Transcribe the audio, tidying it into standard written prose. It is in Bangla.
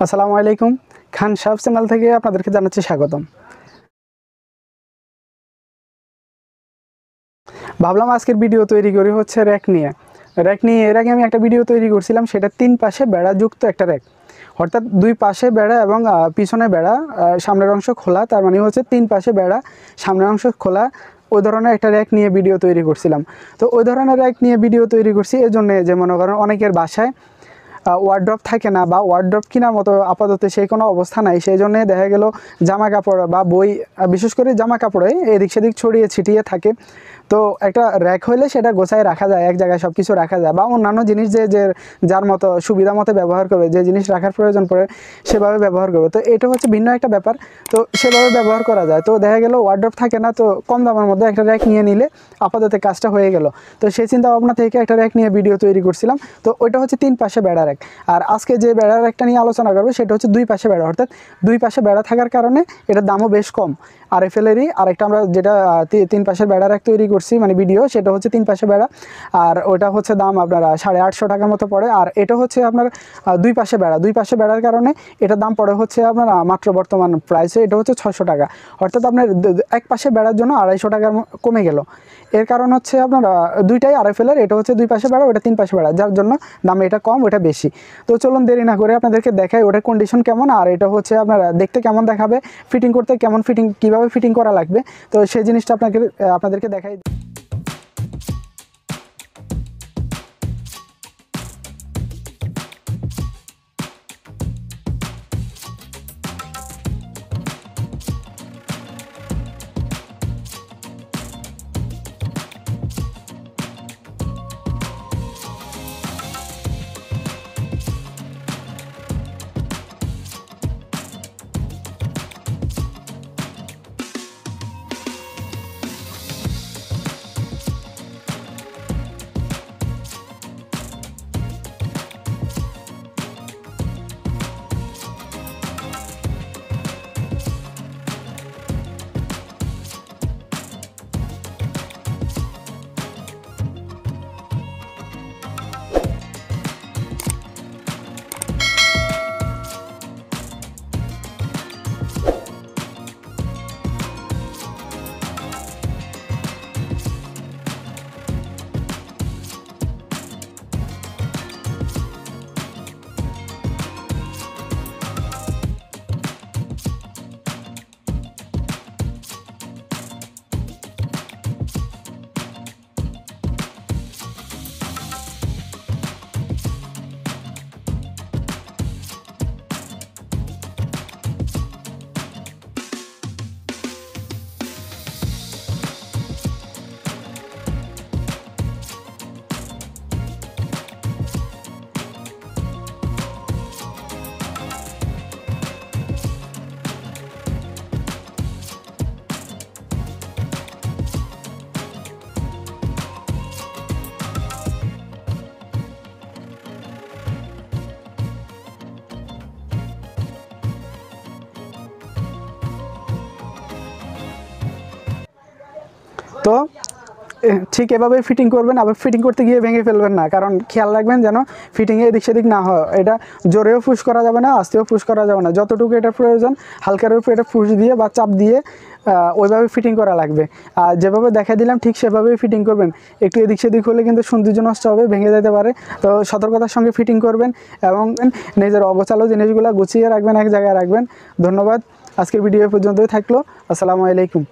আসসালামু আলাইকুম। খান সাহেব চ্যানেল থেকে আপনাদেরকে জানাচ্ছি স্বাগতম। ভাবলাম আজকের ভিডিও তৈরি করি হচ্ছে র্যাক নিয়ে। এর আগে আমি একটা ভিডিও তৈরি করছিলাম, সেটা 3 পাশে বেড়া যুক্ত একটা র্যাক, অর্থাৎ 2 পাশে বেড়া এবং পিছনে বেড়া, সামনের অংশ খোলা, তার মানে হচ্ছে 3 পাশে বেড়া, সামনের অংশ খোলা। ওই ধরনের একটা র্যাক নিয়ে ভিডিও তৈরি করছিলাম। তো ওই ধরনের র্যাক নিয়ে ভিডিও তৈরি করছি এই জন্যে যে মনে করেন অনেকের বাসায় ওয়ার্ড্রপ থাকে না, বা ওয়ার্ড্রপ কেনার মতো আপাতত সেই কোনো অবস্থা নাই। সেই জন্যে দেখা গেল জামা কাপড় বা বই, বিশেষ করে জামা কাপড়ে এদিক সেদিক ছড়িয়ে ছিটিয়ে থাকে। তো একটা র্যাক হলে সেটা গোছায় রাখা যায়, এক জায়গায় সব কিছু রাখা যায়, বা অন্যান্য জিনিস যে যার মতো সুবিধা মতো ব্যবহার করবে, যে জিনিস রাখার প্রয়োজন পড়ে সেভাবে ব্যবহার করবে। তো এটা হচ্ছে ভিন্ন একটা ব্যাপার, তো সেভাবে ব্যবহার করা যায়। তো দেখা গেল ওয়ার্ড্রপ থাকে না, তো কম দামের মধ্যে একটা র্যাক নিয়ে নিলে আপাতত কাজটা হয়ে গেল। তো সেই চিন্তা ভাবনা থেকে একটা র্যাক নিয়ে ভিডিও তৈরি করছিলাম। তো ওইটা হচ্ছে 3 পাশে বেড়া র্যাক। আর আজকে যে বেড়া র্যাকটা নিয়ে আলোচনা করবো সেটা হচ্ছে 2 পাশে বেড়া, অর্থাৎ 2 পাশে বেড়া থাকার কারণে এটার দামও বেশ কম। আরএফএলেরই আরেকটা আমরা যেটা 3 পাশের বেড়া র্যাক তৈরি করছি, মানে ভিডিও, সেটা হচ্ছে 3 পাশে বেড়া, আর ওটা হচ্ছে দাম আপনার 850 টাকার মতো পড়ে। আর এটা হচ্ছে আপনার 2 পাশে বেড়া, 2 পাশে বেড়ার কারণে এটার দাম পড়ে হচ্ছে আপনার মাত্র বর্তমান প্রাইসে এটা হচ্ছে 600 টাকা, অর্থাৎ আপনার এক পাশে বেড়ার জন্য 250 টাকা কমে গেল। এর কারণ হচ্ছে আপনার দুইটাই আরএফএলের, এটা হচ্ছে 2 পাশে বেড়া, ওটা 3 পাশে বেড়া, যার জন্য দাম এটা কম, ওটা বেশি। তো চলুন দেরি না করে আপনাদেরকে দেখাই ওটার কন্ডিশন কেমন, আর এটা হচ্ছে আপনার দেখতে কেমন দেখাবে, ফিটিং করতে কেমন, কীভাবে ফিটিং করা লাগবে, তো সেই জিনিসটা আপনাদেরকে দেখাই। তো ঠিক এভাবে ফিটিং করবেন, আবার ফিটিং করতে গিয়ে ভেঙে ফেলবেন না, কারণ খেয়াল রাখবেন যেন ফিটিংয়ে এদিক সেদিক না হয়। এটা জোরেও পুশ করা যাবে না, আস্তেও পুশ করা যাবে না, যতটুকু এটা প্রয়োজন হালকার উপর এটা পুশ দিয়ে বা চাপ দিয়ে ওইভাবে ফিটিং করা লাগবে। আর যেভাবে দেখা দিলাম ঠিক সেভাবেই ফিটিং করবেন। একটু এদিক সেদিক হলে কিন্তু সৌন্দর্য নষ্ট হবে, ভেঙে যেতে পারে। তো সতর্কতার সঙ্গে ফিটিং করবেন এবং নিজের অগোছালো জিনিসগুলো গুছিয়ে রাখবেন, এক জায়গায় রাখবেন। ধন্যবাদ। আজকের ভিডিও পর্যন্তই থাকলো। আসসালামু আলাইকুম।